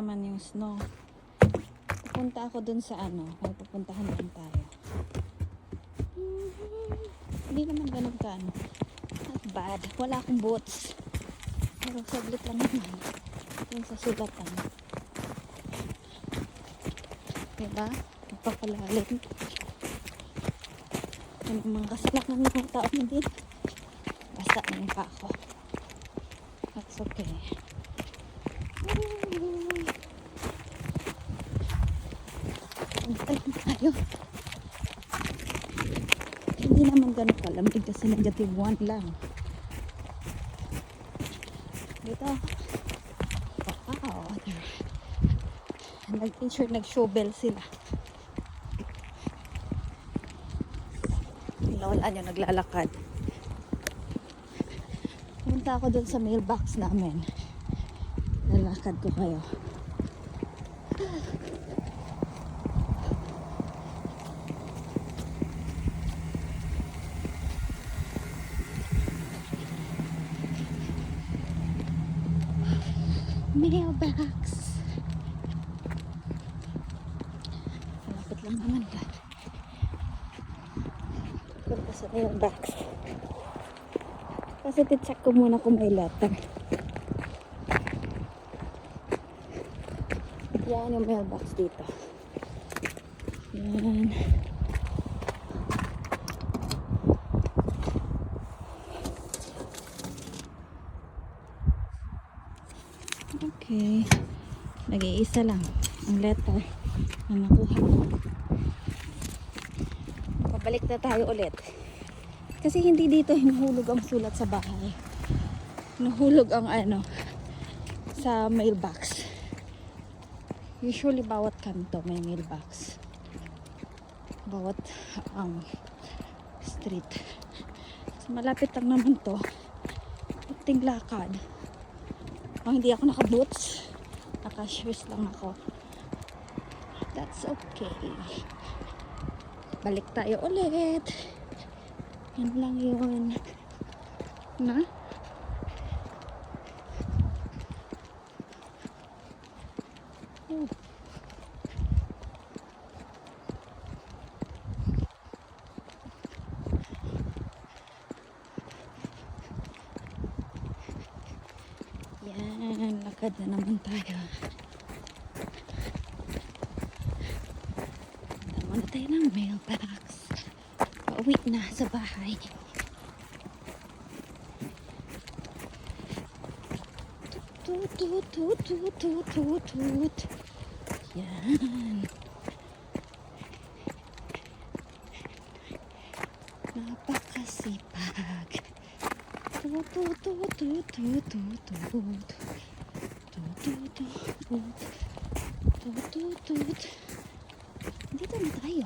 naman yung snow. Pupunta ako dun sa ano, may pupuntahan lang tayo. Hindi naman ganun ka ano. Not bad. Wala akong boots. Pero saglit lang naman. Yung sa sulatan. Diba? Napapalalim. Yung mga kasalanan ng mga tao na din. Basta na yung pa ako. That's okay. Punta lang tayo. Hindi naman ganun kalamig kasi -1 lang. Dito. Wow. Nag-shovel sila. Lola nyo naglalakad. Punta ako dun sa mailbox namin. Lalakad ko kayo. Mailbox. Malapit lang naman ka. Punta sa mailbox. Kasi titsak ko muna kung may letter. Yan yung mailbox dito. Yan. Okay. Nag-iisa lang ang letter na nakuha ko. Pabalik na tayo ulit. Kasi hindi dito hinuhulog ang sulat sa bahay. Hinuhulog ang ano sa mailbox. Usually bawat kanto may mailbox. Bawat street. So, malapit lang naman to. Puting lakad. Hindi ako naka-boots. Naka-shoes lang ako. That's okay. Balik tayo ulit. Yan lang yun. Na? Oh. Yan, lakad na naman tayo. Tama na tayo ng mailbox. Pauwi na sa bahay. Tut. Yan. Napakasipag. Dito na tayo.